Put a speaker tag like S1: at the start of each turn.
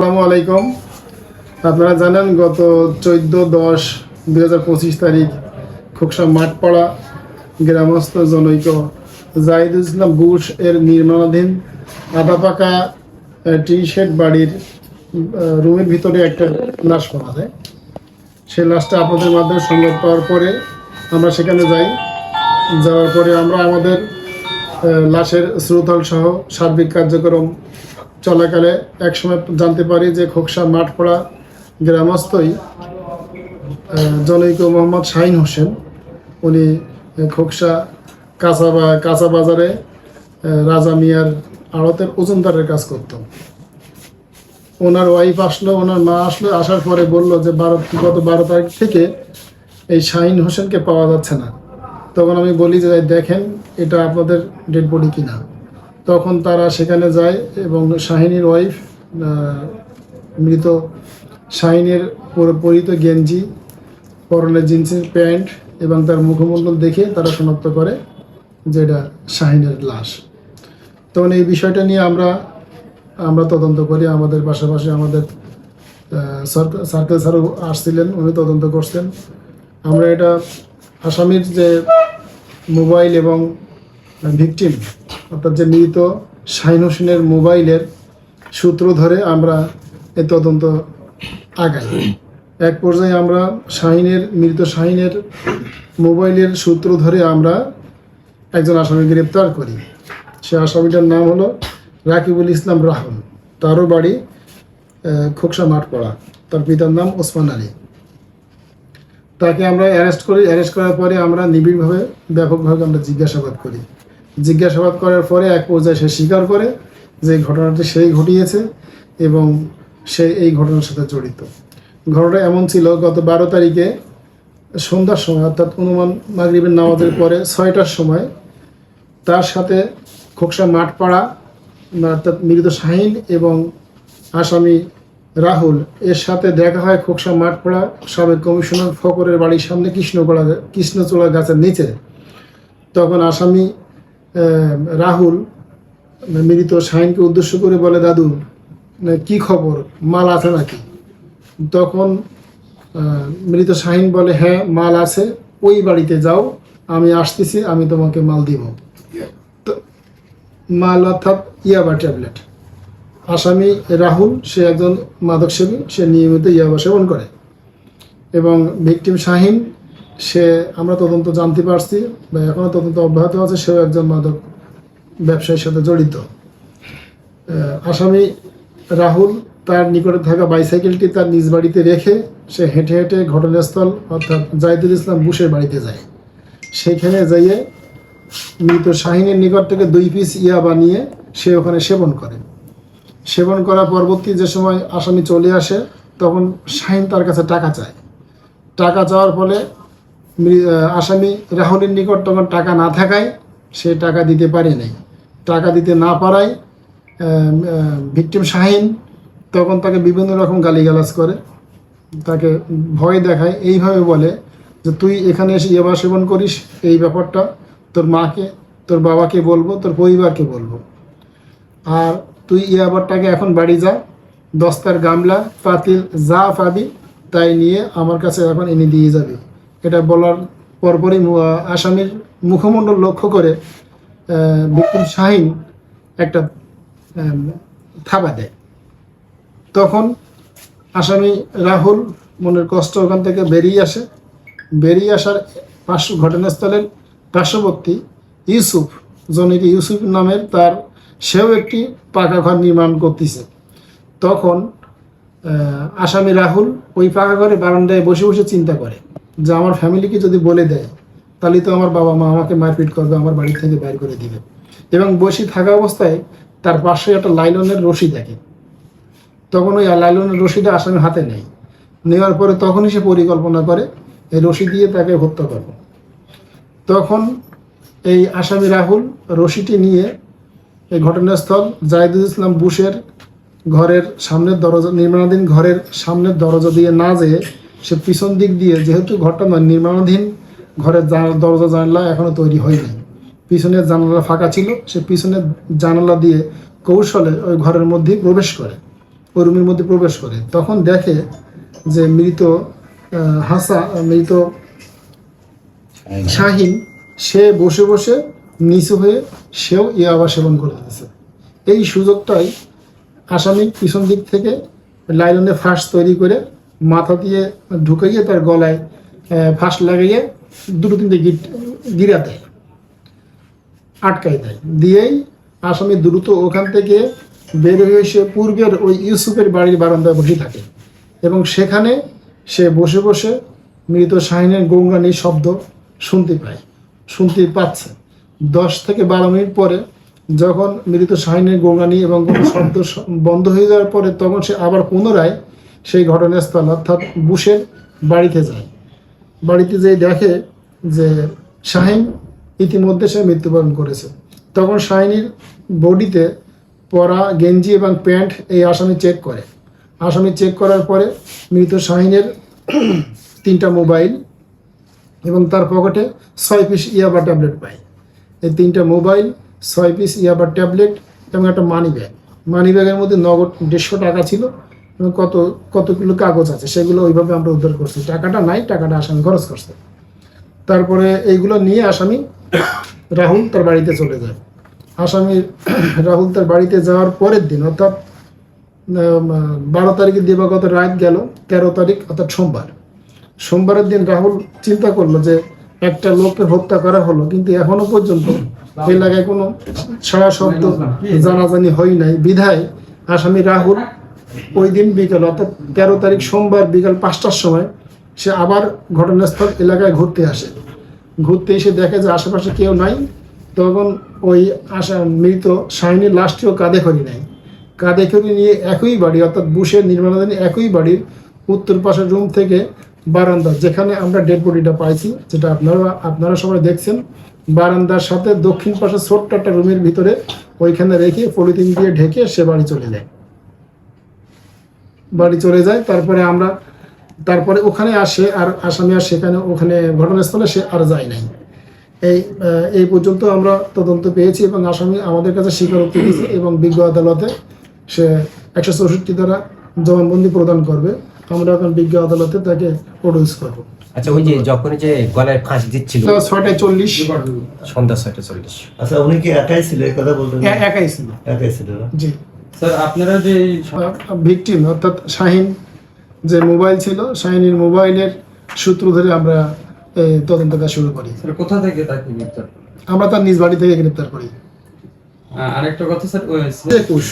S1: আসসালামু আলাইকুম। আপনারা জানেন গত 14/10/2025 তারিখ খোকসা মাঠপাড়া গ্রামস্থ জনৈক জাহিদুল ইসলাম বুশ এর নির্মাণাধীন আধা পাকা টি শেড বাড়ির রুমের ভিতরে একটা লাশ পাওয়া যায়। সেই লাশটা আপনাদের মাধ্যমে সংবাদ পাওয়ার পরে আমরা সেখানে যাওয়ার পরে আমরা আমাদের লাশের শ্রুতল সহ সার্বিক কার্যক্রম চলাকালে একসময় জানতে পারি যে খোকসা মাঠপাড়া গ্রামস্থই জনৈক মোহাম্মদ শাহিন হোসেন, উনি খোকসা কাঁচা বাজারে রাজা মিয়ার আড়তের ওজনদারের কাজ করত। ওনার ওয়াইফ আসলো, ওনার মা আসলো, আসার পরে বলল যে গত 12 তারিখ থেকে এই শাহিন হোসেনকে পাওয়া যাচ্ছে না। তখন আমি বলি যে দেখেন এটা আপনাদের ডেড বডি কিনা। তখন তারা সেখানে যায় এবং শাহিনীর ওয়াইফ মৃত শাহিনের পরিহিত গেঞ্জি, পরনে জিন্সের প্যান্ট এবং তার মুখমণ্ডল দেখে তারা শনাক্ত করে যে এটা শাহিনের লাশ। তখন এই বিষয়টা নিয়ে আমরা তদন্ত করি। আমাদের পাশাপাশি আমাদের সার্কেল স্যারও আসছিলেন, উনি তদন্ত করছেন। আমরা এটা আসামির যে মোবাইল এবং ভিকটিম অর্থাৎ যে মৃত শাহিন হোসেনের মোবাইলের সূত্র ধরে আমরা এই তদন্ত আগাই। এক পর্যায়ে আমরা মৃত শাহিনের মোবাইলের সূত্র ধরে আমরা একজন আসামি গ্রেপ্তার করি। সে আসামিটার নাম হলো রাকিবুল ইসলাম রাহুল। তারও বাড়ি খোকসা মাঠপাড়া। তার পিতার নাম ওসমান আলী। তাকে আমরা অ্যারেস্ট করি। অ্যারেস্ট করার পরে আমরা নিবিড়ভাবে ব্যাপকভাবে আমরা জিজ্ঞাসাবাদ করি। জিজ্ঞাসাবাদ করার পরে এক পর্যায়ে সে স্বীকার করে যে ঘটনাটি সেই ঘটিয়েছে এবং সে এই ঘটনার সাথে জড়িত। ঘটনা এমন ছিল, গত 12 তারিখে সন্ধ্যার সময় অর্থাৎ অনুমান মাগরিবের নামাজের পরে 6টার সময় তার সাথে খোকসা মাঠপাড়া অর্থাৎ মৃত শাহিন এবং আসামি রাহুল এর সাথে দেখা হয় খোকসা মাঠপাড়া সাবেক কমিশনার ফকরের বাড়ির সামনে কৃষ্ণচূড়া গাছের নিচে। তখন আসামি রাহুল মৃত শাহিনকে উদ্দেশ্য করে বলে, দাদু কি খবর, মাল আছে নাকি? তখন মৃত শাহিন বলে, হ্যাঁ মাল আছে, ওই বাড়িতে যাও, আমি আসতেছি, আমি তোমাকে মাল দিব। তো মাল অর্থাৎ ইয়াবা ট্যাবলেট। আসামি রাহুল সে একজন মাদকসেবী, সে নিয়মিত ইয়াবা সেবন করে এবং ভিকটিম শাহিন সে আমরা তদন্ত জানতে পারছি বা এখনও তদন্ত অব্যাহত আছে, সেও একজন মাদক ব্যবসায়ীর সাথে জড়িত। আসামি রাহুল তার নিকটে থাকা বাইসাইকেলটি তার নিজ বাড়িতে রেখে সে হেঁটে হেঁটে ঘটনাস্থল অর্থাৎ জাহিদুল ইসলাম বুশের বাড়িতে যায়। সেখানে যাইয়ে মৃত শাহিনের নিকট থেকে 2 পিস ইয়াবা নিয়ে সে ওখানে সেবন করে। সেবন করার পরবর্তী যে সময় আসামি চলে আসে, তখন শাহিন তার কাছে টাকা চায়। টাকা চাওয়ার ফলে আসামি রাহুলের নিকট তখন টাকা না থাকায় সে টাকা দিতে পারে নাই। টাকা দিতে না পারায় ভিকটিম শাহিন তখন তাকে বিভিন্ন রকম গালিগালাজ করে, তাকে ভয় দেখায়, এইভাবে বলে যে তুই এখানে এসে ইয়াবা সেবন করিস, এই ব্যাপারটা তোর মাকে, তোর বাবাকে বলবো, তোর পরিবারকে বলবো, আর তুই ইয়াবারটাকে এখন বাড়ি যা, দস্তার গামলা পাতিল যা পাবি তাই নিয়ে আমার কাছে এখন এনে দিয়ে যাবে। এটা বলার পরপরই আসামির মুখমণ্ডল লক্ষ্য করে ভিকটিম শাহিন একটা থাবা দেয়। তখন আসামি রাহুল মনের কষ্ট ওখান থেকে বেরিয়ে আসে। বেরিয়ে আসার ঘটনাস্থলের পার্শ্ববর্তী ইউসুফ, জনৈক ইউসুফ নামের তার, সেও একটি পাকা ঘর নির্মাণ করতেছে। তখন আসামি রাহুল ওই পাকা ঘরে বারান্দায় বসে বসে চিন্তা করে যে আমার ফ্যামিলিকে যদি বলে দেয় তাহলে তো আমার বাবা মা আমাকে মারপিট করবে, আমার বাড়ি থেকে বাইর করে দিবে। এবং বসে থাকা অবস্থায় তার পাশে একটা লাইলনের রশি দেখে। তখন ওই লাইলনের রশিটা আসামির হাতে নেয়। নেওয়ার পরে তখনই সে পরিকল্পনা করে এই রশি দিয়ে তাকে হত্যা করবে। তখন এই আসামি রাহুল রশিটি নিয়ে এই ঘটনাস্থল জাহিদুল ইসলাম বুশের ঘরের সামনের দরজা, নির্মাণাধীন ঘরের সামনের দরজা দিয়ে না যেয়ে সে পিছন দিক দিয়ে, যেহেতু ঘরটা নির্মাণাধীন, ঘরের দরজা জানালা এখনো তৈরি হয়নি, পিছনের জানালা ফাঁকা ছিল, সে পিছনের জানালা দিয়ে কৌশলে ওই ঘরের মধ্যেই প্রবেশ করে। ওই রুমের মধ্যে প্রবেশ করে, তখন দেখে যে মৃত শাহিন সে বসে বসে নিচু হয়ে সেও ইয়াবা সেবন করতেছে। এই সুযোগটাই আসামি পিছন দিক থেকে লাইলনে ফাঁস তৈরি করে মাথা দিয়ে ঢুকাইয়ে তার গলায় ফাঁস লাগাইয়ে 2-3টে গিরা দেয়, আটকাই দেয়। দিয়েই আসামি দ্রুত ওখান থেকে বের হয়ে এসে পূর্বের ওই ইউসুফের বাড়ির বারান্দায় বসে থাকে এবং সেখানে সে বসে বসে মৃত শাহিনের গৌরানির শব্দ শুনতে পাচ্ছে। 10 থেকে 12 মিনিট পরে যখন মৃত শাহিনের গৌরানি এবং কোনো শব্দ বন্ধ হয়ে যাওয়ার পরে তখন সে আবার পুনরায় সেই ঘটনাস্থল অর্থাৎ বুশের বাড়িতে যায়। বাড়িতে যেয়ে দেখে যে শাহিন ইতিমধ্যে সে মৃত্যুবরণ করেছে। তখন শাহিনীর বডিতে পরা গেঞ্জি এবং প্যান্ট এই আসামি চেক করে। আসামি চেক করার পরে মৃত শাহিনের 3টা মোবাইল এবং তার পকেটে 6 পিস ইয়াবা ট্যাবলেট পায়। এই 3টা মোবাইল, 6 পিস ইয়াবা ট্যাবলেট এবং একটা মানি ব্যাগের মধ্যে নগদ 150 টাকা ছিল এবং কতগুলো কাগজ আছে সেগুলো ওইভাবে আমরা উদ্ধার করছি। টাকাটা নাই, টাকাটা আসামি খরচ করছে। তারপরে এইগুলো নিয়ে আসামি রাহুল তার বাড়িতে চলে যায়। রাহুল তার বাড়িতে যাওয়ার পরের দিন অর্থাৎ 12 তারিখে দিবাগত রাত গেল, 13 তারিখ অর্থাৎ সোমবারের দিন রাহুল চিন্তা করলো যে একটা লোককে হত্যা করা হলো, কিন্তু এখনো পর্যন্ত এলাকায় কোনো সারা শব্দ জানাজানি হয় নাই। বিধায় আসামি রাহুল ওই দিন বিকেল অর্থাৎ 13 তারিখ সোমবার বিকাল 5টার সময় সে আবার ঘটনাস্থল এলাকায় ঘুরতে এসে দেখে যে আশেপাশে কেউ নাই। তখন ওই মৃত শাহিনীর লাশটিও কাঁধে করে নিয়ে একই বাড়ি অর্থাৎ বুশের নির্মাণাধীন একই বাড়ির উত্তর পাশের রুম থেকে বারান্দা, যেখানে আমরা ডেড বডিটা পাইছি, যেটা আপনারা সবাই দেখছেন, বারান্দার সাথে দক্ষিণ পাশে ছোট্ট একটা রুমের ভিতরে ওইখানে রেখে পলিথিন দিয়ে ঢেকে সে বাড়ি চলে যায়। তারপরে ওখানে আসে আর আসামি আর ওখানে ঘটনাস্থলে সে আর যায় নাই। এই পর্যন্ত আমরা তদন্ত পেয়েছি এবং আসামি আমাদের কাছে স্বীকারোক্তি দিয়েছে এবং বিজ্ঞ আদালতে সে 164 দ্বারা জবানবন্দি প্রদান করবে। আমরা এখন বিজ্ঞ আদালতে তাকে প্রডিউস করবো।
S2: আচ্ছা, ওই যে যখন যে গলায় ফাঁস দিচ্ছিল
S1: 6:40
S2: সন্ধ্যা 6:40।
S3: আচ্ছা, উনি কি একাই ছিল? এই কথা বলতেন?
S1: একাই ছিল। জি
S4: স্যার, আপনারা যে
S1: ভিকটিম অর্থাৎ শাহিন যে মোবাইল ছিল, শাহিনের মোবাইলের সূত্র ধরে আমরা এই তদন্ত কাজ শুরু করি।
S4: স্যার কোথা থেকে তাকে গ্রেফতার করেন?
S1: আমরা তার নিজ বাড়ি থেকে গ্রেপ্তার করি।
S4: আরেকটা কথা স্যার,
S1: একুশ